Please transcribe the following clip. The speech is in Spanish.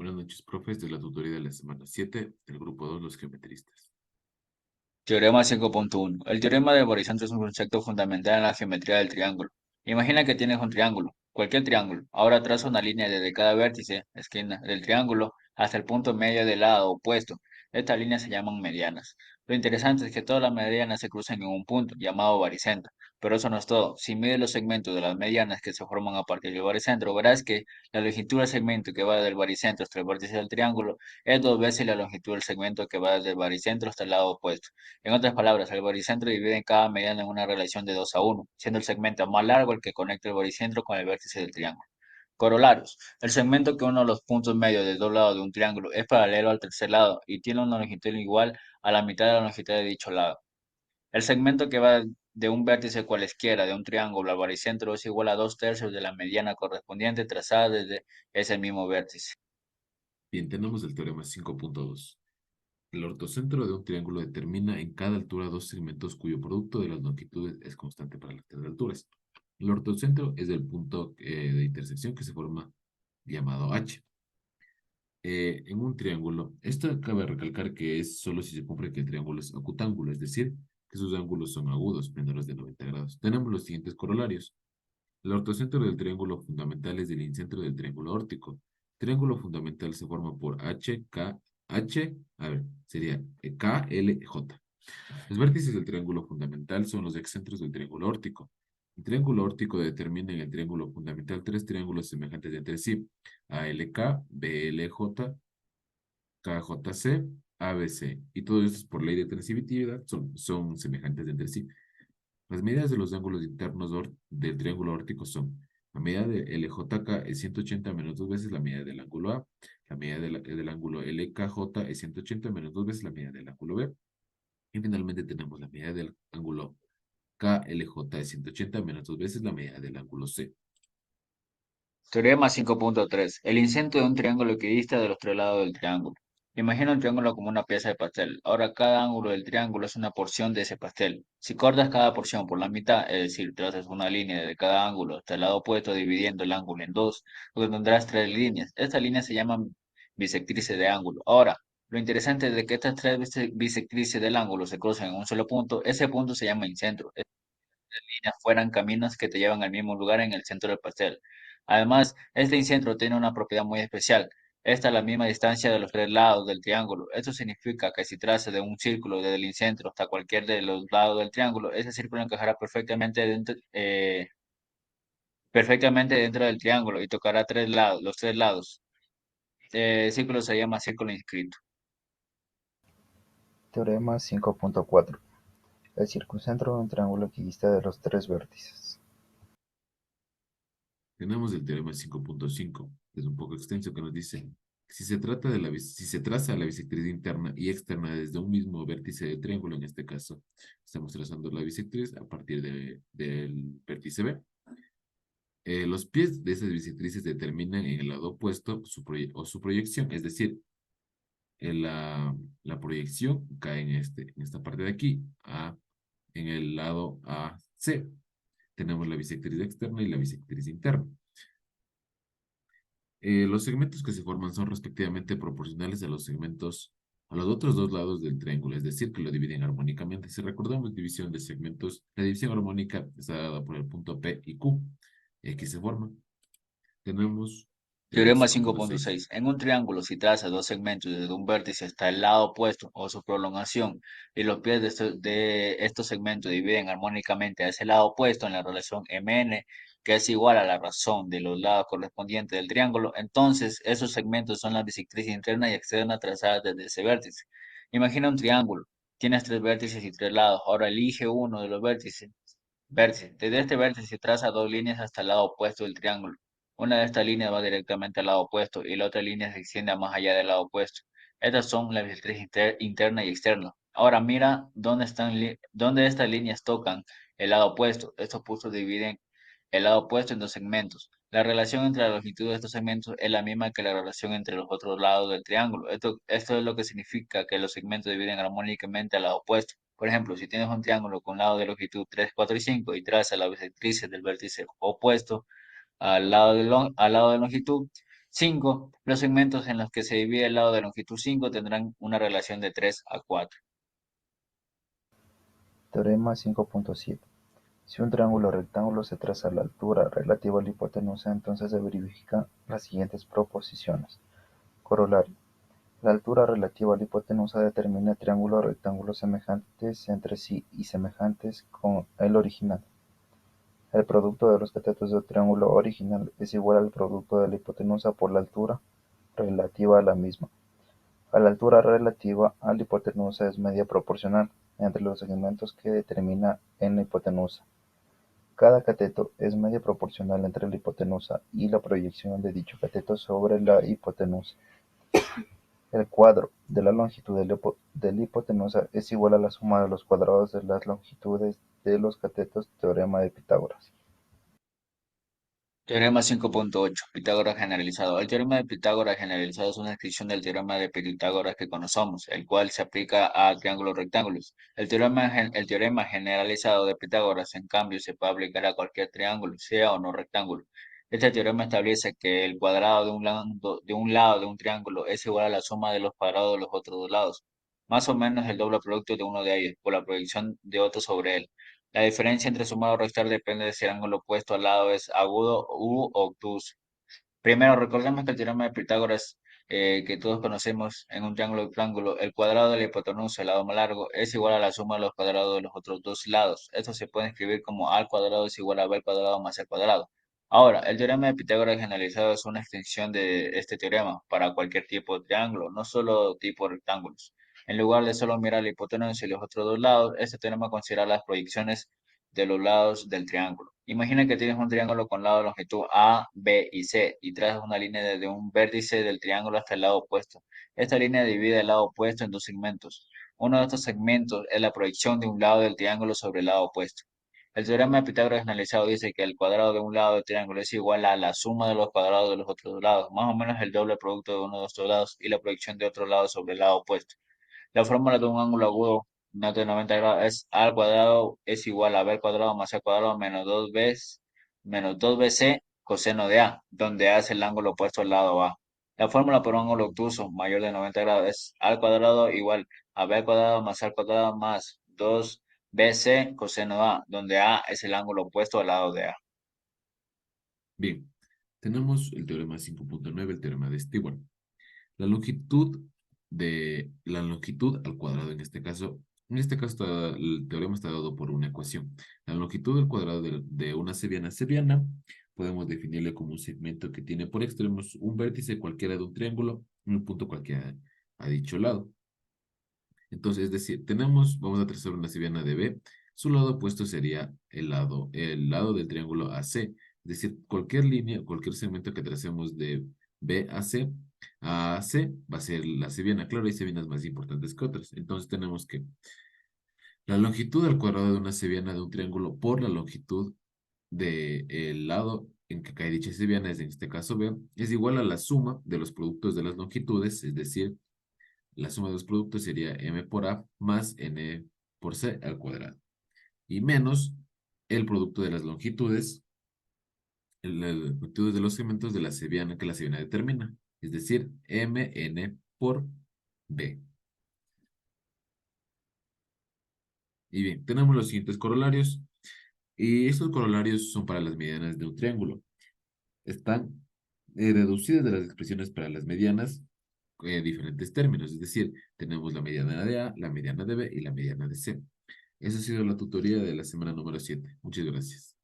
Buenas noches, profes, de la tutoría de la semana 7 del grupo 2, los geometristas. Teorema 5.1. El teorema del baricentro es un concepto fundamental en la geometría del triángulo. Imagina que tienes un triángulo, cualquier triángulo. Ahora traza una línea desde cada vértice, esquina del triángulo, hasta el punto medio del lado opuesto. Estas líneas se llaman medianas. Lo interesante es que todas las medianas se cruzan en un punto, llamado baricentro. Pero eso no es todo. Si mides los segmentos de las medianas que se forman a partir del baricentro, verás que la longitud del segmento que va del baricentro hasta el vértice del triángulo es dos veces la longitud del segmento que va desde el baricentro hasta el lado opuesto. En otras palabras, el baricentro divide en cada mediana en una relación de 2 a 1, siendo el segmento más largo el que conecta el baricentro con el vértice del triángulo. Corolarios. El segmento que une los puntos medios de dos lados de un triángulo es paralelo al tercer lado y tiene una longitud igual a la mitad de la longitud de dicho lado. El segmento que va de un vértice cualesquiera de un triángulo al baricentro es igual a 2/3 de la mediana correspondiente trazada desde ese mismo vértice. Bien, tenemos el teorema 5.2. El ortocentro de un triángulo determina en cada altura dos segmentos cuyo producto de las longitudes es constante para las tres alturas. El ortocentro es el punto de intersección que se forma llamado H. En un triángulo, esto cabe recalcar que es solo si se comprueba que el triángulo es acutángulo, es decir, que sus ángulos son agudos, menores de 90 grados. Tenemos los siguientes corolarios. El ortocentro del triángulo fundamental es el incentro del triángulo órtico. El triángulo fundamental se forma por sería K, L, J. Los vértices del triángulo fundamental son los excentros del triángulo órtico. El triángulo órtico determina en el triángulo fundamental tres triángulos semejantes entre sí: ALK, BLJ, KJC, ABC. Y todo esto es por ley de transitividad, son semejantes entre sí. Las medidas de los ángulos internos del triángulo órtico son: la medida de LJK es 180 menos dos veces la medida del ángulo A, la medida del ángulo LKJ es 180 menos dos veces la medida del ángulo B, y finalmente tenemos la medida del ángulo KLJ es 180 menos dos veces la medida del ángulo C. Teorema 5.3. El incentro de un triángulo equidista de los tres lados del triángulo. Imagina un triángulo como una pieza de pastel. Ahora cada ángulo del triángulo es una porción de ese pastel. Si cortas cada porción por la mitad, es decir, trazas una línea de cada ángulo hasta el lado opuesto dividiendo el ángulo en dos, pues tendrás tres líneas. Estas líneas se llaman bisectrices de ángulo. Ahora, lo interesante es de que estas tres bisectrices del ángulo se cruzan en un solo punto. Ese punto se llama incentro líneas fueran caminos que te llevan al mismo lugar en el centro del pastel. Además, este incentro tiene una propiedad muy especial. Esta es la misma distancia de los tres lados del triángulo. Esto significa que si trazas de un círculo desde el incentro hasta cualquier de los lados del triángulo, ese círculo encajará perfectamente dentro del triángulo y tocará tres lados, los tres lados. El círculo se llama círculo inscrito. Teorema 5.4. El circuncentro de un triángulo equidista de los tres vértices. Tenemos el teorema 5.5, que es un poco extenso, que nos dice: si se traza la bisectriz interna y externa desde un mismo vértice del triángulo, en este caso, estamos trazando la bisectriz a partir del vértice B. Los pies de esas bisectrices determinan en el lado opuesto su proyección, es decir, la proyección cae en esta parte de aquí, en el lado AC. Tenemos la bisectriz externa y la bisectriz interna. Los segmentos que se forman son respectivamente proporcionales a los otros dos lados del triángulo, es decir, que lo dividen armónicamente. Si recordamos división de segmentos, la división armónica está dada por el punto P y Q, y aquí se forma. Tenemos el Teorema 5.6. 5.6. En un triángulo, si traza dos segmentos desde un vértice hasta el lado opuesto o su prolongación, y los pies de estos segmentos dividen armónicamente a ese lado opuesto en la relación MN, que es igual a la razón de los lados correspondientes del triángulo, entonces esos segmentos son las bisectrices interna y externa trazadas desde ese vértice. Imagina un triángulo. Tienes tres vértices y tres lados. Ahora elige uno de los vértices. Desde este vértice se traza dos líneas hasta el lado opuesto del triángulo. Una de estas líneas va directamente al lado opuesto y la otra línea se extiende a más allá del lado opuesto. Estas son las bisectrices interna y externa. Ahora mira dónde estas líneas tocan el lado opuesto. Estos puntos dividen el lado opuesto en dos segmentos. La relación entre la longitud de estos segmentos es la misma que la relación entre los otros lados del triángulo. Esto es lo que significa que los segmentos dividen armónicamente al lado opuesto. Por ejemplo, si tienes un triángulo con lado de longitud 3, 4 y 5 y traza las bisectrices del vértice opuesto al lado de longitud, 5. Los segmentos en los que se divide el lado de longitud 5 tendrán una relación de 3:4. Teorema 5.7. Si un triángulo rectángulo se traza a la altura relativa a la hipotenusa, entonces se verifican las siguientes proposiciones. Corolario. La altura relativa a la hipotenusa determina triángulos rectángulos semejantes entre sí y semejantes con el original. El producto de los catetos del triángulo original es igual al producto de la hipotenusa por la altura relativa a la misma. La altura relativa a la hipotenusa es media proporcional entre los segmentos que determina en la hipotenusa. Cada cateto es media proporcional entre la hipotenusa y la proyección de dicho cateto sobre la hipotenusa. El cuadro de la longitud de la hipotenusa es igual a la suma de los cuadrados de las longitudes de los catetos. Teorema de Pitágoras. Teorema 5.8. Pitágoras generalizado. El teorema de Pitágoras generalizado es una descripción del teorema de Pitágoras que conocemos, el cual se aplica a triángulos rectángulos. El teorema generalizado de Pitágoras, en cambio, se puede aplicar a cualquier triángulo, sea o no rectángulo. Este teorema establece que el cuadrado de un lado de un triángulo es igual a la suma de los cuadrados de los otros dos lados, más o menos el doble producto de uno de ellos, por la proyección de otro sobre él. La diferencia entre sumar o restar depende de si el ángulo opuesto al lado es agudo u obtuso. Primero, recordemos que el teorema de Pitágoras, que todos conocemos en un triángulo rectángulo, el cuadrado de la hipotenusa, el lado más largo, es igual a la suma de los cuadrados de los otros dos lados. Esto se puede escribir como a al cuadrado es igual a b al cuadrado más c al cuadrado. Ahora, el teorema de Pitágoras generalizado es una extensión de este teorema para cualquier tipo de triángulo, no solo tipo rectángulos. En lugar de solo mirar la hipotenusa y los otros dos lados, este teorema considera las proyecciones de los lados del triángulo. Imagina que tienes un triángulo con lado de longitud A, B y C y trazas una línea desde un vértice del triángulo hasta el lado opuesto. Esta línea divide el lado opuesto en dos segmentos. Uno de estos segmentos es la proyección de un lado del triángulo sobre el lado opuesto. El teorema de Pitágoras generalizado dice que el cuadrado de un lado del triángulo es igual a la suma de los cuadrados de los otros dos lados, más o menos el doble producto de uno de estos lados y la proyección de otro lado sobre el lado opuesto. La fórmula de un ángulo agudo de 90 grados es a al cuadrado es igual a b al cuadrado más c al cuadrado menos 2bc coseno de a, donde a es el ángulo opuesto al lado a. La fórmula para un ángulo obtuso mayor de 90 grados es a al cuadrado igual a b al cuadrado más c al cuadrado más 2bc coseno a, donde a es el ángulo opuesto al lado de a. Bien, tenemos el teorema 5.9, el teorema de Stewart. La longitud al cuadrado el teorema está dado por una ecuación. La longitud al cuadrado de una seviana podemos definirle como un segmento que tiene por extremos un vértice cualquiera de un triángulo y un punto cualquiera a dicho lado. Entonces, es decir, vamos a trazar una seviana de B. Su lado opuesto sería el lado del triángulo AC. Es decir, cualquier línea, cualquier segmento que tracemos de B a C va a ser la seviana. Claro, hay sevianas más importantes que otras. Entonces tenemos que la longitud al cuadrado de una seviana de un triángulo por la longitud del lado en que cae dicha seviana, es en este caso B, es igual a la suma de los productos de las longitudes, es decir, la suma de los productos sería m por a más n por c al cuadrado. Y menos el producto de las longitudes, las longitudes de los segmentos de la seviana que la seviana determina. Es decir, mn por b. Y bien, tenemos los siguientes corolarios. Y estos corolarios son para las medianas de un triángulo. Están deducidas de las expresiones para las medianas diferentes términos. Es decir, tenemos la mediana de A, la mediana de B y la mediana de C. Esa ha sido la tutoría de la semana número 7. Muchas gracias.